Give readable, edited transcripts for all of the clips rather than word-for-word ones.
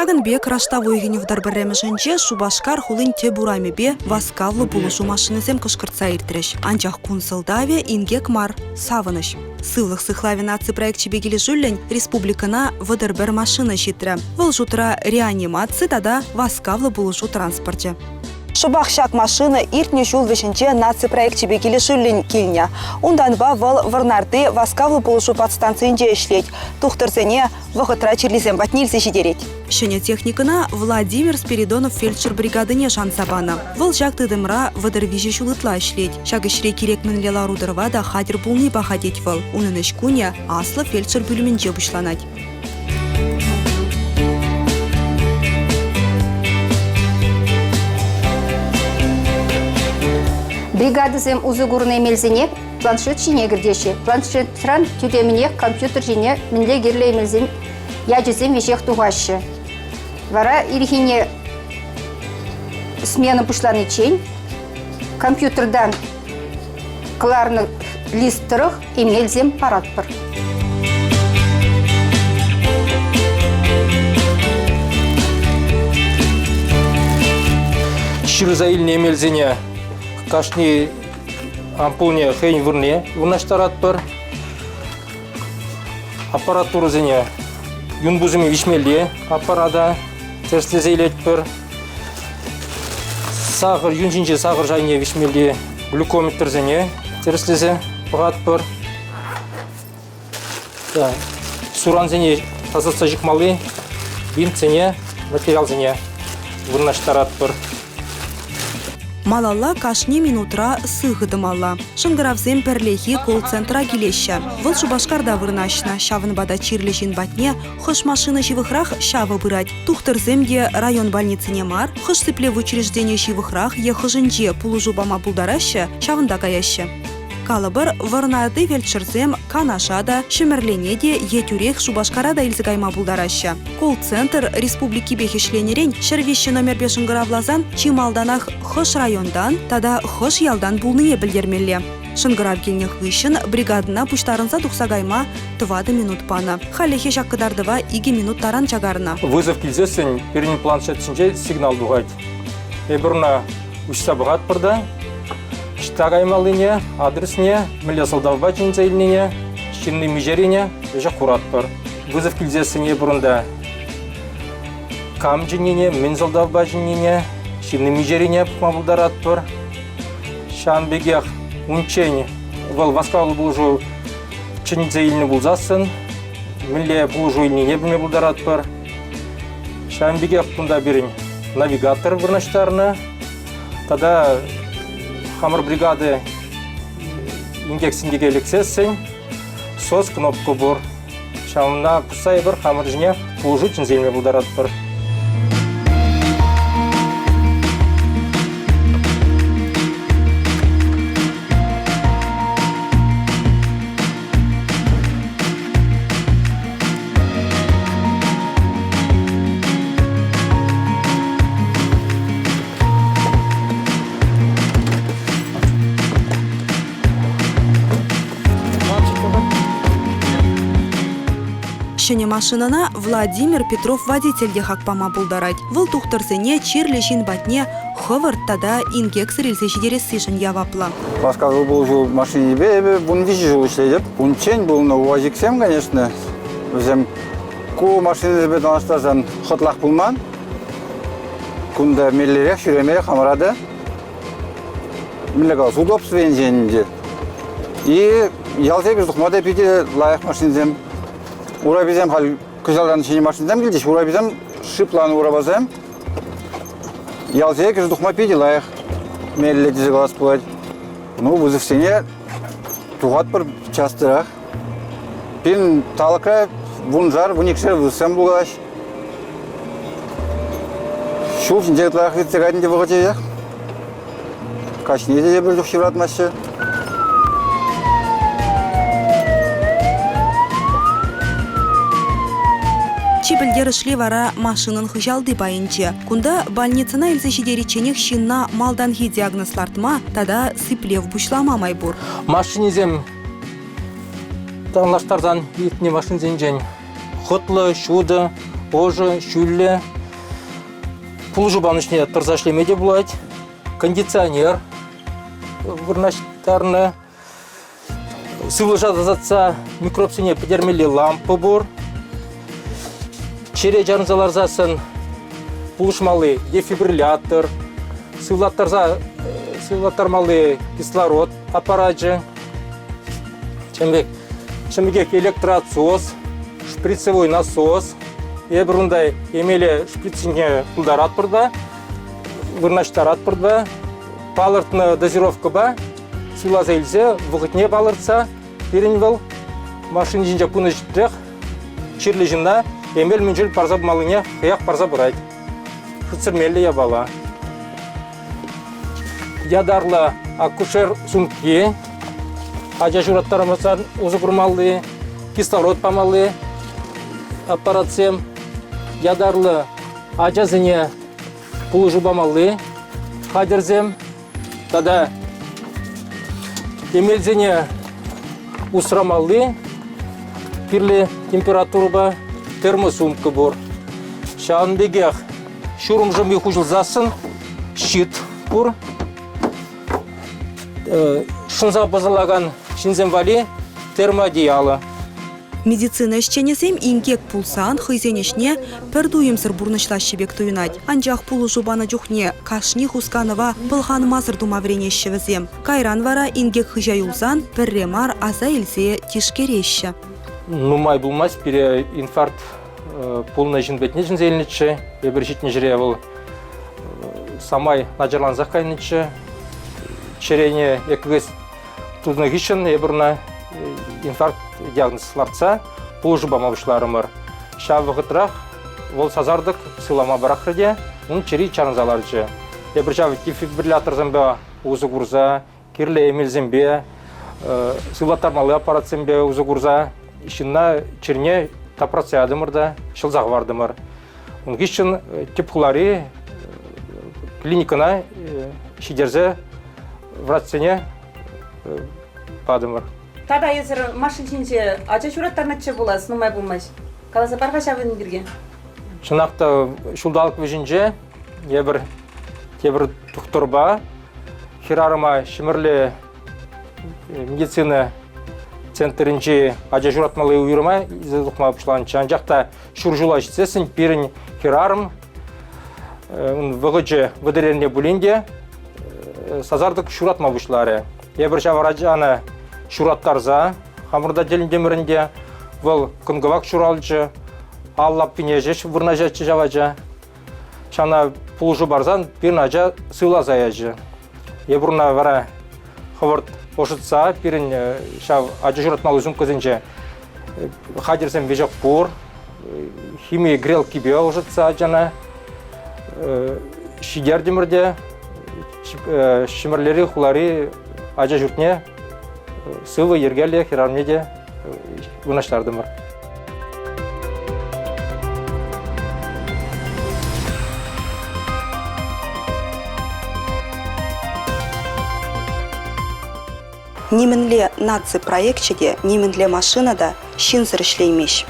Шагын бек раштавой геневдар бірремешінче Шубашкар хулын те бурами бе васкавлы булышу машинызем кышкыртса иртреш. Анчах кунсылдаве ингек мар савыныш. Сывлых сыхлави наци проект чебегили жуллень республикана вадырбер машина щитря. Вылжутра реанимации тада васкавлы булышу транспорте. Шубахшак машина иртне жул вешенче наци проект чебегили жуллень кильня. Ундан ба вал варнарды васкавлы булышу подстанциинче ишлеть. Тухтырсене вахытра чирлизем батнильзе жидереть. Шене техникана Владимир Спиридонов фельдшер бригадыне шансабана. Выл жак тыдымра вадырвиже шулытла ишлеть. Шагышре керек мінлела рудырва да хадир булны бахатеть выл. Унын ишкуне аслы фельдшер бүліменче бушланать. Бригадызем узыгурный мелзине планшет жине гірдеші. Планшеттран тюдеміне компьютер жине мінле герлей мелзин ядезем вешех туғашы. Вара ирхине смена пушланы чень. Компьютердан кларны листтырық и мелзем паратпыр. Ширзаильне мелзине кашни ампулне хейн вырне вырнаштарат бар. Аппаратура зене юнбузыми вишмелде аппарада терслезейлет бар. Сахар юнжинже сахар жайне вишмелде глюкометр зене терслезе багат бар. Суран зене тазасы жикмалы бинт зене материал зене вырнаштарат бар. Малалла кашни минутра сыгыдымалла. Шынгыравзем перлехи колл-центра келеща. Выл Шубашкарда вырнашна. Шавын бада чирлешин батне, хош машина шивыхрах шавы бырать. Тухтырземде район больницыне мар, хош сыпле в учреждение шивыхрах ехыжынже пулужу бама пулдараща, шавында каяща. Калыбыр варнады фельдшерзем канашада, шемерленеде етюрех Шубашкарада илзігайма булдараща. Колл-центр республики бехишленерен шервещі номер 5 шынгыравлазан чималданах хош райондан, тада хош ялдан булныне білдермелле. Шынгырав келнех вишін бригадына пуштарынса тухсагайма 20 минут пана. Халехе шаккыдардыва 2 минут таран чагарына. Вызов келзесін перен планшетсінже сигнал дуғайд. Эбірна үшса бұғат бірді. Штагаймалыне, адресне, милесалдавба чинцейліне, шинны межерине, жа курат бар. Вызов келзесіне бұрында кам жинене, минзалдавба жинене, шинны межерине мабылдарат бар. Шанбегех унчень, вал васкалы бұлжу чинцейліне бұлзасын, миле бұлжу иліне білме бұлдарат бар. Шанбегех бұнда берін навигатор вырнаштарына, тада хамыр бригады ингексиндеге елексесін, сос кнопку бұр. Шамына пұсай бір хамыр жіне бұлжу чинзелме бұлдарат бір. Шене машинана Владимир Петров водительге хакпама булдарать. Выл тухтырсене чирлешин батне хывырт тада ингек сырилсе жидересишін явапла. Васкавлы булжу машине бе, бун вижу жыл ишлейдеп. Бунчен был на УАЗиксем, конечно. Взем ку машины бе данаштарзан хотлах булман. Кунда меллерек, шүремерек хамарады. Миллегал удобство енженінде. И ялтек ждухмада пиде лайық машинзем. Урабизем хал кызалдан шине машинзем келдеш, урабизем шипланы урабазем. Ялтек ждухма пиде лайық мелле дизе глаз пулать. Ну, вызывсене туғат бір частырақ. Пин талықра вунжар, вуникшер вызсем бұлғаш. Шул жіндегітлақ витсегайдың де бұғытейдек. Кашнеде де бір жүхшевратмашы. Чипілдері шле вара машинын хыжалды байынче. Кунда больницына илзе жидереченек шинна малданхи диагнозлартма, тада сыплев бушлама майбур. Машинезем таңлаштардан етіне машинзен жән. Хотлы, шуды, позже, шүлле. Пул жубанышне тұрзашлемеде болады. Кондиционер вырнаштарны. Сывлы жатса микробсыне педермели лампы бор. Чере жарынзаларзасын пулышмалы дефибриллятор. Сывлаттармалы кислород аппаратжы. Чембек электроотсос, шприцевой насос. Ебірундай емелі шприцинге пулдарат бұрда, вырнаштарат бұрда. Балыртны дозировка ба, сылаза елзе, вғытне балыртса, перенвел, машин жинжа пуны життіқ, чирлі жинна, емел мүнжіл парза малыне, қияқ парза бұрайд. Шыцырмелі я бала. Ядарлы акушер сумки, ажа жұраттарымыздан ұзы бұрмалы, кислород памалы, аппаратсем, ядарлы ажа зіне пулы жубамалы, қадырзем, тада емелзене усрамалы, пирлі температураба термосумка бұр. Шағын бегех шурым жымы құжылзасын, щит бұр. Шынза базалаған шинзем вали термоодеяло. Медицина ішченесем ингек пулсан хызенешне пірдуемсір бұрнышлашшебек туйнать. Анжақ пулы жубаны жүхне кашни хусканова пылған мазыр думавренеші візем. Кайран вара ингек хыжаюлзан пірремар аза елзе тишкереші. Нумай булмас, пере инфаркт пулна жинбетне жинзелінічі, ебір житне жире бұл самай наджарланзақ кайнічі, черене екігіз тудны гишін, ебірна инфаркт диагнозларца пул жубамавышларымыр. Ша вғытрақ, ол сазардық сылама барақырде, оның чери чарынзаларчы. Ебір жавы дефибриллятор зімбе ұзы күрза, керлі емел зімбе, сылаттармалы аппарат зімбе ұзы күрза, ішінна черне тапрациядымырда, шылзақ вардымыр. Оның гишін тепхулари клиникана шидерзе врачсене падымыр. Тада езір машинчинче ача шураттарнатчы болас, нумай болмаш. Каласа барға шабын бірге? Шынақта шулдалық вежінже, ебір тұқтырба, хирарыма шымырлі медицина центрінче ача шуратмалы уйырма, изадықма бұшланчы. Анжақта шуржула жетсесін, перін хирарым, вғычы выдыреріне бүлінде, сазардық шуратма бұшлары. Ебір шавараджаны шураттарза, хамырда деліндемірінде, бұл күнгівак шуралчы, аллап пенежеш вырнажачы жавачы. Шана пулжу барзан пирін ажа сыйлаза яжы. Ебірна вара хывырт ошытса, пирін ажа журатмалы зум көзінже хадерсен вежек пур, химия грел кибе ошытса жана, шидер демірде, шимірлері хулари ажа жұртне сывы ергелі хирармеде ұнаштардымыр. Немінле наци проектчеде, немінле машинада шинзір ішлеймеш.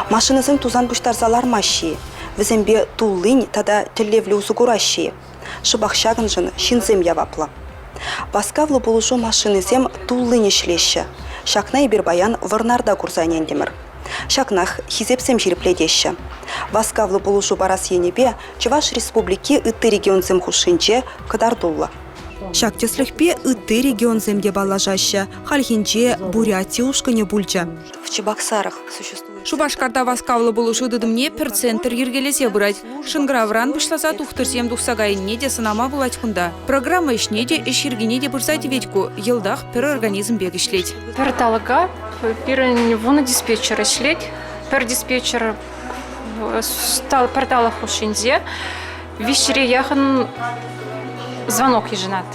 Машинызым тузан бұштарзалар маши, візімбе туллынь тада тіллевлі ұзығураши. Шыбақшағын жын шинзем явапла. Баскавлы болушу машинызем туллынь ішлеші. Шакна ебір баян варнарда курзанендемір. Шакнах хизепсем жирпледеші. Баскавлы болушу барас енебе Чуваш республики ытты регионзем хушинче кадардулла. Шактеслихпе ытты регионземде балажаща, Хальхинче Бурятия ушкане бульча. В Чебоксарах существует. Шубашкарда васкавлы болушу дыдымне перцентр ергелесе бұрать. Шынгравран бұшласа тухтырсем тухсагайынне де сынама булать кунда. Программа ішнеде ішергенеде бұрсать ведьку, елдах пер организм бег ішлеть. Пер талыга, пер вуны диспетчер ішлеть, пер диспетчер пер талых ушинзе, вещере яхын звонок еженат.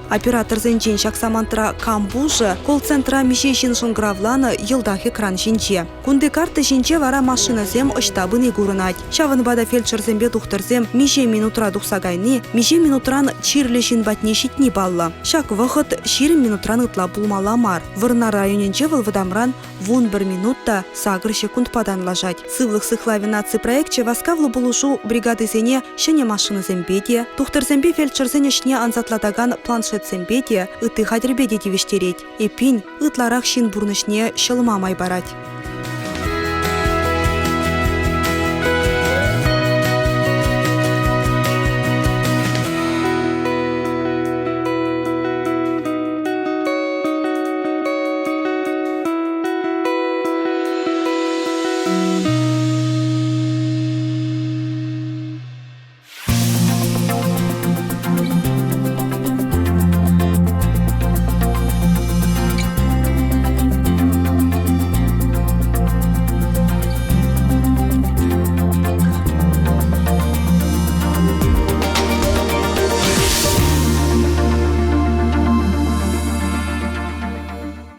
Оператор зенчен шаксамантра камбужы колл-центра мише жин шынгравланы йылдах экран жинче. Кунды карты жинче вара машина зем ыштабын игурынать. Шавын бада фельдшер зембе тухтырзем мише минутра тухсагайны, мише минутран чирле жин батне шитни балла. Шак вахыт ширин минутран ытла булмаламар. Вырна районенче вылвадамран вон 1 минутта сагыр секунд падан лажать. Сывлых сыхлави наци проектче васкавлы булушу бригады зене шене машины зембеде, тухтыр зембе фельдшер зене шне анзатладаган планшет зембеде, ыты хадербеде девештереть. Эпин ытларах шин бурнышне шылмамай барать.